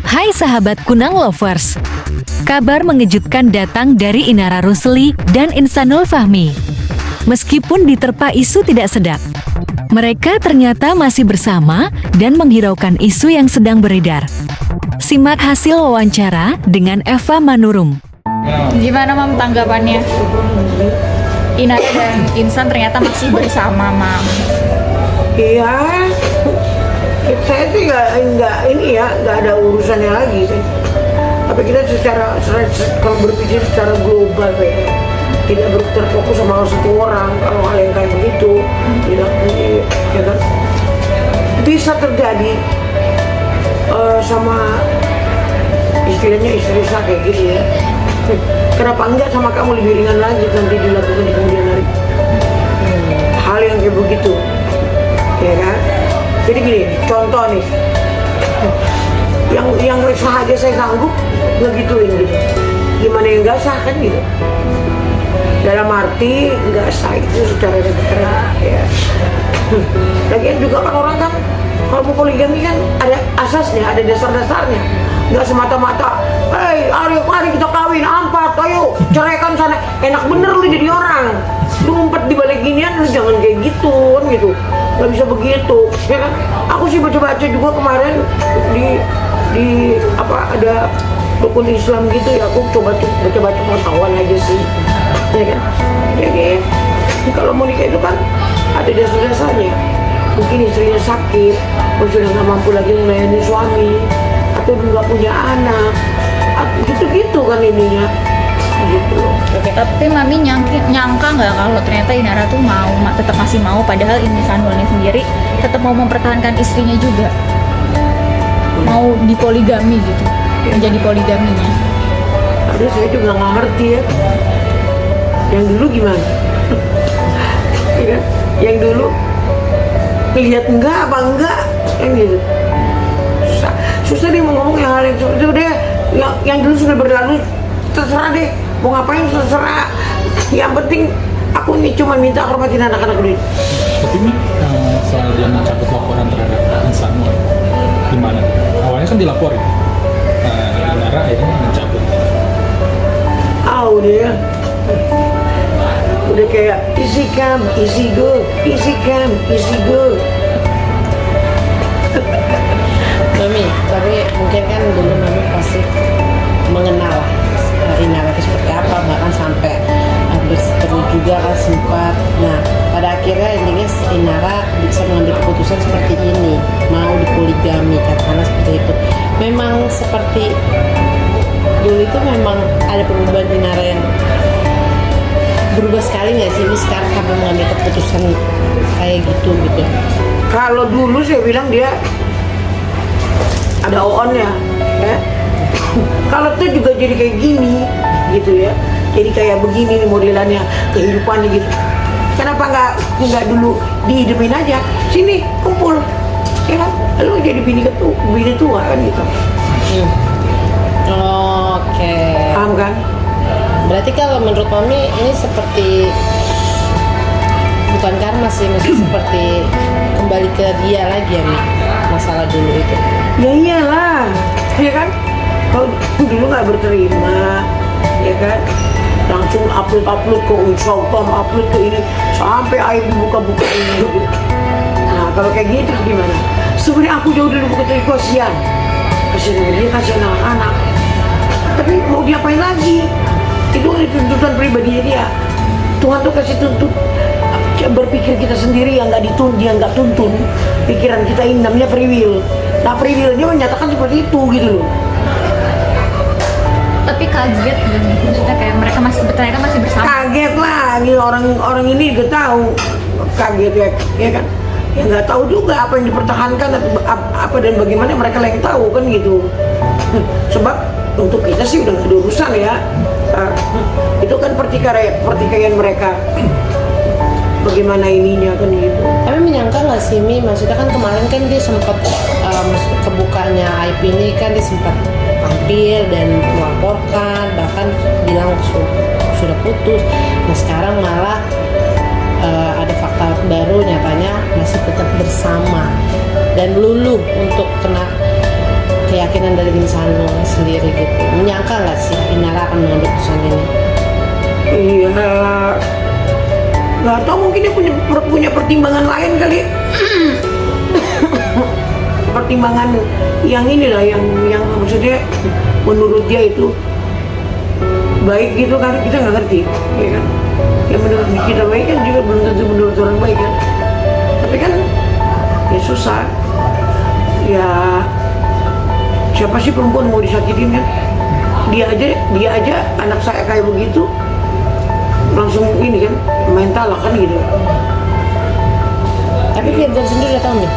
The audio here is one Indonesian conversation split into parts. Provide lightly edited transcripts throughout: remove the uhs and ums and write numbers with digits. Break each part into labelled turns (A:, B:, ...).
A: Hai sahabat Kunang Lovers. Kabar mengejutkan datang dari Inara Rusli dan Insanul Fahmi. Meskipun diterpa isu tidak sedap, mereka ternyata masih bersama dan menghiraukan isu yang sedang beredar. Simak hasil wawancara dengan Eva Manurum.
B: Gimana Mam tanggapannya? Inara dan Insan ternyata masih bersama Mam.
C: Iya, saya sih nggak ada urusannya lagi. Tapi kita kalau berpikir secara global ya, tidak terfokus sama satu orang. Kalau hal yang kayak begitu, ya kan, bisa terjadi sama istilahnya istri saya kayak gitu ya. Kenapa enggak sama kamu lebih ringan lagi nanti dilakukan di kemudian hari? Hal yang kayak begitu, ya kan? Jadi gini, contoh nih, yang sah aja saya sanggup ngegituin gitu. Gimana yang nggak sah kan gitu? Dalam arti nggak sah itu secara negara ya. Lagian juga kan orang kan kalau mau poligami kan ada asasnya, ada dasar-dasarnya. Nggak semata-mata, mari kita kawin, ampat, ayo ceraikan sana. Enak bener lu jadi orang. Lu ngumpet di balik ginian, lu jangan kayak gitu kan gitu. Nggak bisa begitu, ya kan? Aku sih baca-baca juga kemarin di ada dukun Islam gitu ya. Aku coba baca-baca pengetahuan aja sih, ya kan? Jadi kalau mau nikah itu kan ada dasar-dasarnya. Mungkin istrinya sakit, sudah nggak mampu lagi melayani suami, atau nggak punya anak, gitu-gitu kan ininya, gitu loh.
B: Tapi Mami nyangka nggak kalau ternyata Inara tuh tetap masih mau, padahal ini Sanulnya sendiri tetap mau mempertahankan istrinya juga, mau dipoligami gitu, menjadi poligaminya.
C: Aduh, saya juga nggak ngerti ya. Yang dulu gimana? Yang dulu lihat enggak apa enggak kan gitu. Susah deh mau ngomong yang hal yang seperti itu deh. Yang dulu sudah berlalu, terserah deh mau ngapain, terserah. Yang penting aku cuma minta hormatin anak-anak dulu.
D: Tapi nih soal dia mencabut laporan terhadap Insanul, gimana? Awalnya kan dilaporin, Inara akhirnya mencabut.
C: Dia udah kayak easy come, easy go, easy come, easy go.
E: Mami, tapi mungkin kan dulu Mami pasti mengenal Inara itu seperti apa, bahkan sampai berseteru juga kan sempat. Nah, pada akhirnya intinya Inara bisa mengambil keputusan seperti ini, mau dipoligami, katakanlah seperti itu. Memang seperti dulu itu memang ada perubahan Inara yang berubah sekali nggak sih ini sekarang sampai mengambil keputusan kayak gitu.
C: Kalau dulu saya bilang dia ada on-nya ya. Kalau tuh juga jadi kayak gini gitu ya, jadi kayak begini nih modelannya, kehidupannya gitu. Kenapa nggak dulu dihidumin aja, sini kumpul ya kan, lu jadi bini tua kan gitu.
E: Oke.
C: Paham kan?
E: Berarti kalau menurut Mami ini seperti bukan karma sih, maksudnya seperti kembali ke dia lagi ya Mi, masalah dulu itu.
C: Ya iyalah, ya kan? Kalau dulu nggak berterima, ya kan? Langsung upload ke Instagram, upload ke ini, sampai aib buka-buka ini. Nah kalau kayak gitu gimana? Sebenarnya aku jauh dulu buka kasihan dia, kasihan anak-anak. Tapi mau diapain lagi? Itu tuntutan pribadinya dia. Tuhan tuh kasih tuntut berpikir kita sendiri yang nggak tuntun pikiran kita, ini namanya free will. Nah free will-nya menyatakan seperti itu gitu loh.
B: Tapi kaget gitu, maksudnya kayak mereka masih bersama.
C: Kaget lah, gitu. orang ini juga tahu kaget ya kan? Ya nggak tahu juga apa yang dipertahankan, apa dan bagaimana, mereka yang tahu kan gitu. Sebab untuk kita sih udah nggak ada urusan ya. Itu kan pertikaian mereka. Bagaimana ininya kan gitu.
E: Tapi menyangka nggak sih Mi, maksudnya kan kemarin kan dia sempat kebukanya IP ini kan dia sempat tampil dan melaporkan, bahkan bilang sudah putus. Nah sekarang malah ada fakta baru, nyatanya masih tetap bersama dan luluh untuk kena keyakinan kemungkinan dari Insano sendiri gitu? Menyangka nggak sih Inara akan mengambil keputusan ini?
C: Iya, nggak tahu, mungkin dia punya pertimbangan lain kali. Pertimbangan yang inilah, yang maksudnya menurut dia itu baik gitu kan, kita nggak ngerti, ya kan? Yang menurut kita baik kan juga belum tentu menurut orang baik kan. Tapi kan ya susah. Ya siapa sih perempuan mau disakitin kan? Dia aja anak saya kayak begitu langsung ini kan mental kan gitu.
E: Tapi Virgon sendiri udah tahu nih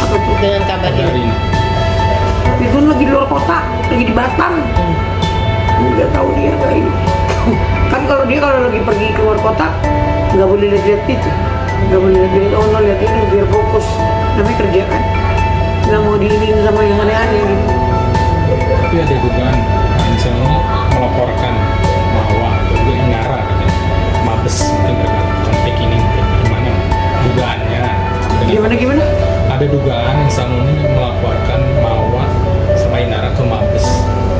C: Apa tuh?
E: dengan kabar
D: Dari
E: ini?
D: ini.
C: Itu lagi di luar kota, lagi di Batam. Nggak tahu dia kayak ini. Kan kalau lagi pergi keluar kota nggak boleh lihat itu, nggak boleh lihat oh no, lihat ini biar fokus. Namanya kerja kan, nggak mau diinin sama yang aneh-aneh gitu.
D: Tapi ada dugaan Insano ini melaporkan Mawa atau juga Inara katanya Mabes mungkin terkait konflik ini, mungkin gimana dugaannya?
C: Gimana?
D: Ada dugaan Insano ini melaporkan Mawa sama Inara ke Mabes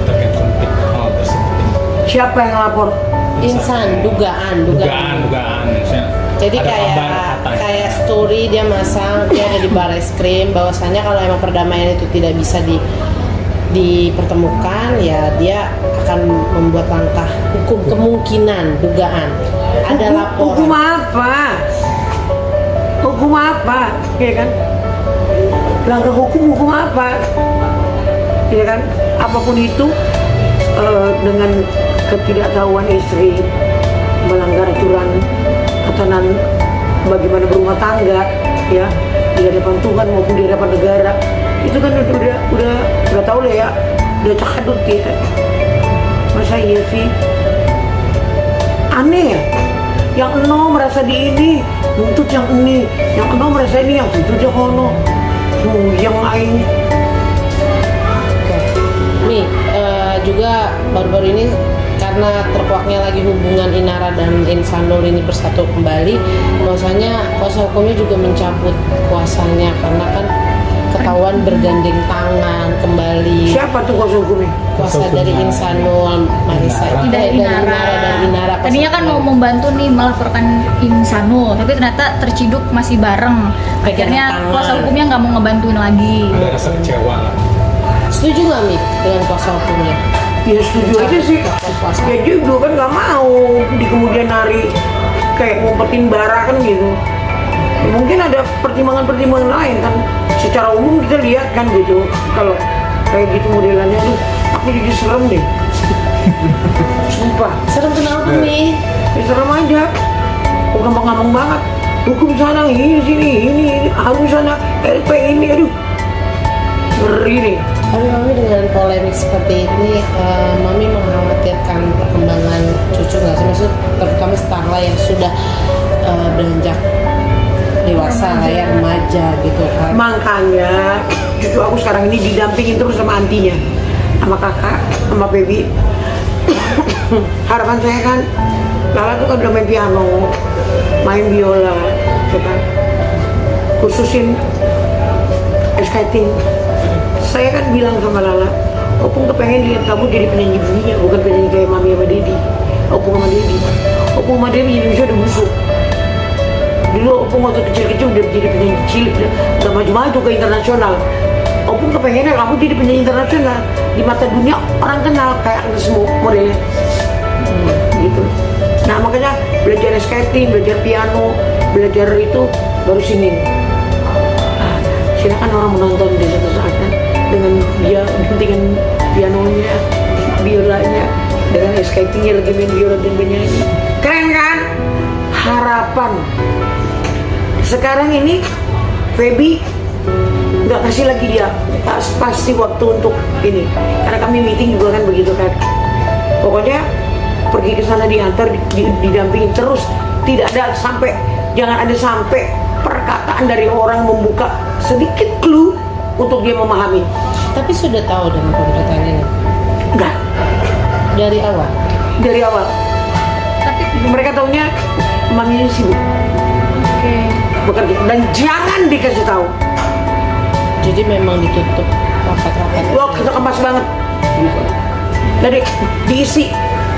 D: terkait konflik hal tersebut.
C: Siapa yang lapor?
E: Insan, dugaan.
D: Maksudnya
E: Jadi
D: ada kabar katanya.
E: kayak story dia masang, dia ada di Barreskrim bahwasannya kalau emang perdamaian itu tidak bisa dipertemukan, ya dia akan membuat langkah hukum, kemungkinan dugaan ada laporan.
C: Hukum apa? Ya kan? Langkah hukum apa? Ya kan? Apapun itu, dengan ketidaktahuan istri melanggar aturan tatanan bagaimana berumah tangga, ya, di hadapan Tuhan maupun di hadapan negara, itu kan udah tahu lah ya, udah cakadut ya. Masa iya sih? Aneh ya? Yang eno merasa di ini nuntut yang ini, yang eno merasa ini yang tuntut yang ono. Yang lain.
E: Nih, juga baru-baru ini karena terkuaknya lagi hubungan Inara dan Insanul ini bersatu kembali, bahwasanya kuasa hukumnya juga mencabut kuasanya karena kan ketahuan bergandeng tangan kembali.
C: Siapa tuh kuasa hukumnya?
E: Kuasa dari Insanul, Marisa,
B: Dari Inara.
E: dan Inara. kuasa
B: Tadinya kan mau
E: hukum.
B: membantu nih melaporkan Insanul, tapi ternyata terciduk masih bareng. Akhirnya
E: Tangan.
B: kuasa hukumnya nggak mau ngebantuin lagi.
D: Ada rasa kecewa lah.
E: Setuju nggak Mi dengan kuasa hukumnya?
C: Ya setuju aja sih. Ya juga kan nggak mau di kemudian hari kayak ngumpetin bara kan gitu. Ya, mungkin ada pertimbangan-pertimbangan lain kan. Secara umum kita lihat kan gitu. Kalau kayak gitu modelannya, aduh, aku jadi serem deh. Sumpah.
E: Serem kenapa Mi?
C: Ya serem aja. Kok gampang-gampang banget. Hukum sana ini sini ini harus sana LP ini, aduh. Ngeri nih.
E: Tapi Mami dengan polemik seperti ini, Mami mengkhawatirkan perkembangan cucu nggak sih? Maksud terutama Starla yang sudah beranjak dewasa lah ya, remaja gitu kan.
C: Makanya cucu aku sekarang ini didampingin terus sama antinya, sama kakak, sama baby. Harapan saya kan, Lala tuh kan udah main piano, main biola, gitu kan. Khususin skating. Saya kan bilang sama Lala, Opung kepengen lihat kamu jadi penyanyi dunia, bukan penyanyi kayak Mami sama Dedi. Opung sama Dedi. Opung sama Dedi Indonesia udah busuk. Dulu Opung waktu kecil-kecil udah jadi penyanyi cilik, udah maju-maju ke internasional. Opung kepengennya kamu jadi penyanyi internasional, di mata dunia orang kenal kayak Agnes semua modelnya. Gitu. Nah makanya belajar skating, belajar piano, belajar itu baru singing. Nah, silakan orang menonton di satu saat kan, dengan dia dengan pianonya, biolanya, dengan skatingnya lagi main biola dan bernyanyi. Keren kan? Harapan. Sekarang ini Feby nggak kasih lagi dia pasti waktu untuk ini, karena kami meeting juga kan begitu kan. Pokoknya pergi ke sana diantar, didampingi terus, tidak ada sampai, jangan ada sampai perkataan dari orang membuka sedikit clue untuk dia memahami.
E: Tapi sudah tahu dengan pemberitaan ini
C: Enggak,
E: dari awal.
C: dari awal.
B: Tapi
C: Mereka taunya maminya sibuk
B: oke.
C: bekerja dan jangan dikasih tahu.
E: Jadi memang ditutup. rapat-rapat.
C: Wah, kita kemas banget. Gitu. Jadi diisi,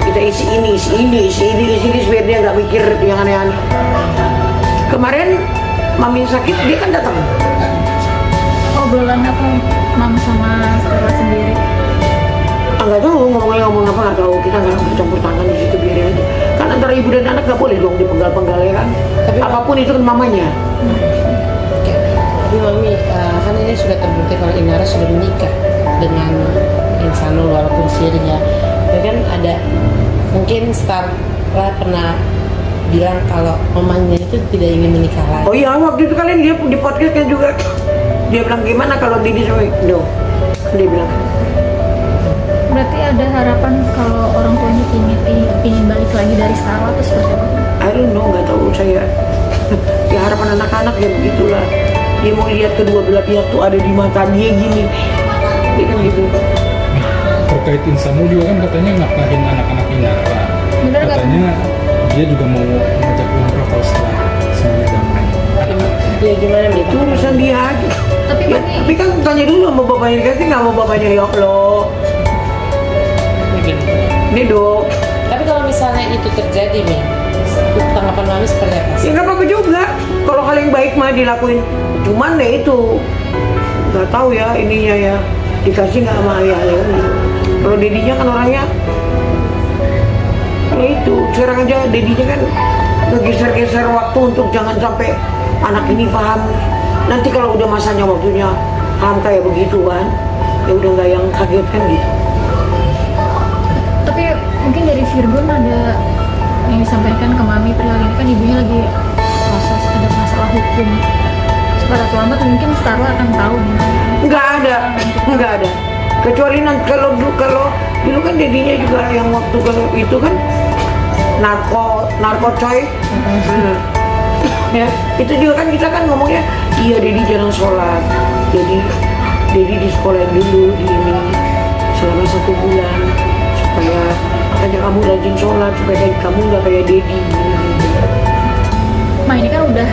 C: kita isi ini biar dia nggak mikir yang aneh-aneh. Kemarin mami sakit, dia kan datang.
B: Obrolan apa mam sama Stella sendiri?
C: Nggak tahu ngomong apa nggak tahu, kita nggak bercampur tangan di situ, biarin aja. Kan antara ibu dan anak nggak boleh dong dipenggal-penggal ya kan.
E: Tapi
C: apapun itu kan mamanya.
E: Oke. Tapi mami kan ini sudah terbukti kalau Inara sudah menikah dengan Insanul walaupun sirnya. Ya kan ada mungkin Starla pernah bilang kalau mamanya itu tidak ingin menikah lagi.
C: Oh iya, waktu itu kalian dia di podcastnya juga dia bilang gimana kalau Didi sama do, dia bilang.
B: Berarti ada harapan kalau orang tuanya ingin balik lagi dari Stella atau seperti apa?
C: I don't know, nggak tahu saya. Ya harapan anak-anak ya begitulah. Dia mau lihat kedua belah pihak tuh ada di mata dia gini. Dia kan gitu.
D: Terkait Insanul juga kan katanya nafkahin anak-anak Inara.
B: Bener nggak?
D: Katanya dia juga mau ngajak umroh kalau setelah semuanya damai.
E: Ya gimana nih?
C: Itu urusan dia aja.
B: Tapi
C: Ya,
B: Mami,
C: tapi kan tanya dulu sama bapaknya, dikasih nggak mau bapaknya ya Allah. Ini dok.
E: Tapi kalau misalnya itu terjadi nih, tanggapan mami seperti apa
C: Ya
E: sih?
C: nggak apa-apa juga. Kalau hal yang baik mah dilakuin. Cuman ya itu nggak tahu ya ininya ya dikasih nggak sama ayahnya kan gitu. Kalau dedinya kan orangnya ya itu sekarang aja dedinya kan ngegeser-geser waktu untuk jangan sampai anak ini paham. Nanti kalau udah masanya waktunya paham kayak begitu kan, ya udah nggak yang kaget kan gitu.
B: tapi mungkin dari Virgon ada yang disampaikan ke Mami perihal ini, kan ibunya lagi proses ada masalah hukum. Pada suatu lambat mungkin Starla akan tahu gimana.
C: Nggak ada. Kecuali nanti kalau dulu kan dedinya juga yang waktu kalau itu kan narko coy. Ya, itu juga kan kita kan ngomongnya, iya dedi jarang sholat. Jadi dedi di sekolah dulu di ini selama 1 bulan supaya makanya kamu rajin sholat supaya kamu nggak kayak dedi.
B: Ma, ini kan udah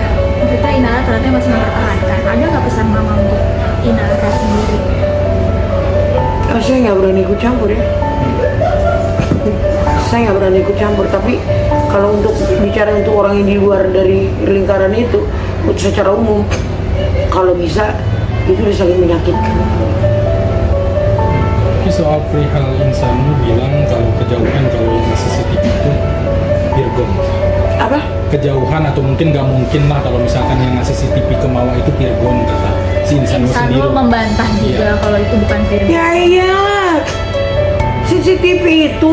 B: kita Inara ternyata masih mempertahankan. Ada nggak pesan Mama untuk Inara sendiri?
C: Saya nggak berani ikut campur ya. Saya nggak berani ikut campur, tapi kalau untuk bicara untuk orang yang di luar dari lingkaran itu, secara umum, kalau bisa itu udah saling menyakitkan.
D: Tapi soal perihal Insanul bilang kalau kejauhan kalau yang CCTV itu Virgon.
C: Apa?
D: Kejauhan atau mungkin nggak mungkin lah kalau misalkan yang ngasih CCTV ke Mawa itu Virgon kata si Insanul sendiri.
B: Insanul membantah juga
D: Iya.
B: kalau itu bukan Virgon.
C: Ya iyalah, CCTV itu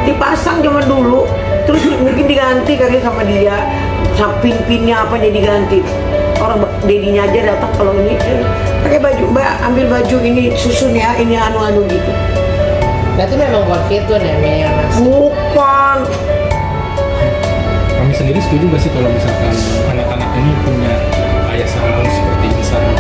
C: dipasang zaman dulu, terus mungkin diganti kali sama dia, pin-pinnya apa jadi ganti. Orang dedinya aja datang kalau ini pakai baju, mbak ambil baju ini susun ya, ini anu gitu.
E: Berarti memang bukan Virgon ya Mi, yang ngasih.
C: Bukan.
D: Kami sendiri setuju nggak sih kalau misalkan anak-anak ini punya ayah sambung seperti Insanul?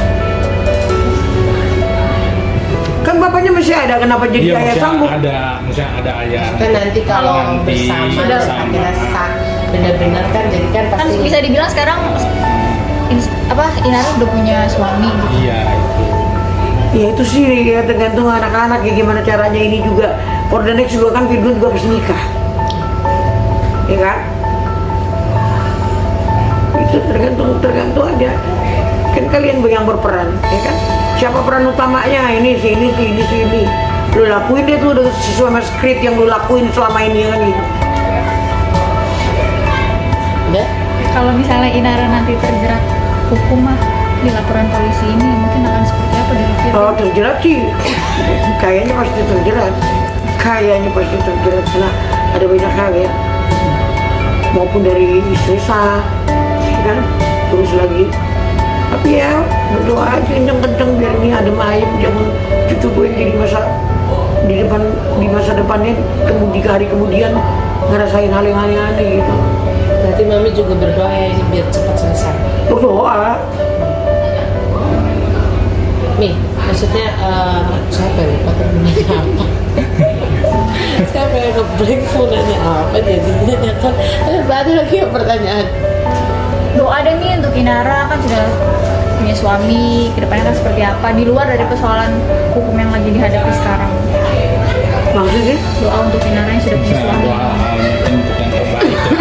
C: Kan bapaknya masih ada, kenapa jadi ayah sambung?
D: maksudnya ada ayah.
E: Kan nanti kalau
D: nanti
E: bersama akhirnya sah benar-benar kan jadi kan
B: Kan
E: pasti
B: bisa dibilang sekarang Inara udah punya suami gitu.
D: Iya itu.
C: Ya itu sih ya tergantung anak-anak ya gimana caranya ini juga. For the next juga kan Virgon juga harus nikah. Ya kan? Itu tergantung aja. Kan kalian yang berperan, ya kan? Siapa peran utamanya? Ini si ini. Lu lakuin dia tuh udah sesuai sama skrip yang lu lakuin selama ini kan gitu.
E: udah.
B: Kalau misalnya Inara nanti terjerat hukum mah di laporan polisi ini mungkin akan seperti apa dari Virgon?
C: Kalau terjerat sih, kayaknya pasti terjerat. Karena ada banyak hal ya. Maupun dari istri sah, ya kan? Terus lagi. Tapi ya berdoa aja kenceng-kenceng biar ini adem ayem, jangan cucu gue yang jadi di masa depannya 3 hari kemudian ngerasain hal yang aneh-aneh gitu.
E: Berarti mami juga berdoa ya ini biar cepat selesai.
C: Berdoa.
E: Mi, maksudnya siapa ya? Lupa tadi nanya apa? Siapa yang nge-break mau nanya apa jadinya kan ada lagi yang pertanyaan.
B: Doa deh nih untuk Inara, kan sudah punya suami, kedepannya kan seperti apa di luar dari persoalan hukum yang lagi dihadapi sekarang.
C: Maksudnya?
B: Doa untuk Inara yang sudah punya
D: Bisa
B: suami.
D: doa mungkin untuk yang terbaik lah.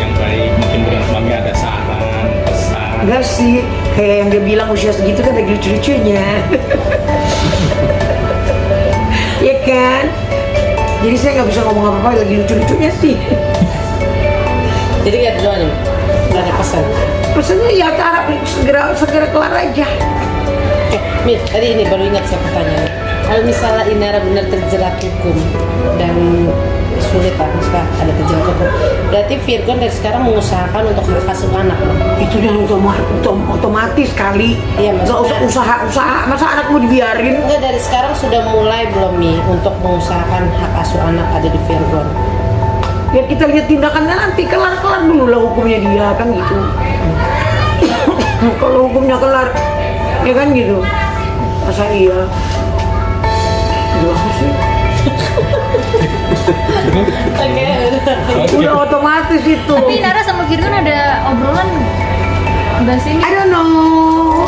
D: Yang baik, mungkin bukan suami ada saran, pesan.
C: Enggak sih, kayak yang dia bilang usia segitu kan lagi lucu-lucunya. Iya kan? Jadi saya nggak bisa ngomong apa-apa, lagi lucu-lucunya sih.
E: Jadi nggak ada doa nih, nggak ada pesan.
C: Pesannya ya harap segera kelar aja.
E: Mi, tadi ini baru ingat saya pertanyaan. Kalau misalnya Inara benar terjerat hukum dan sulit lah, misalnya ada terjerat hukum, berarti Virgon dari sekarang mengusahakan untuk hak asuh anak loh.
C: Itu udah otomatis kali.
E: Iya,
C: Nggak usah
E: maksudnya-
C: usaha, masa anak mau dibiarin?
E: Enggak, dari sekarang sudah mulai belum Mi untuk mengusahakan hak asuh anak ada di Virgon?
C: Ya kita lihat tindakannya nanti, kelar-kelar dulu lah hukumnya dia kan gitu. Kalau hukumnya kelar, ya kan gitu. Masa iya? Gimana sih?
E: Oke,
C: Udah otomatis itu.
B: Tapi Inara sama Virgon ada obrolan nggak sih?
C: I don't know.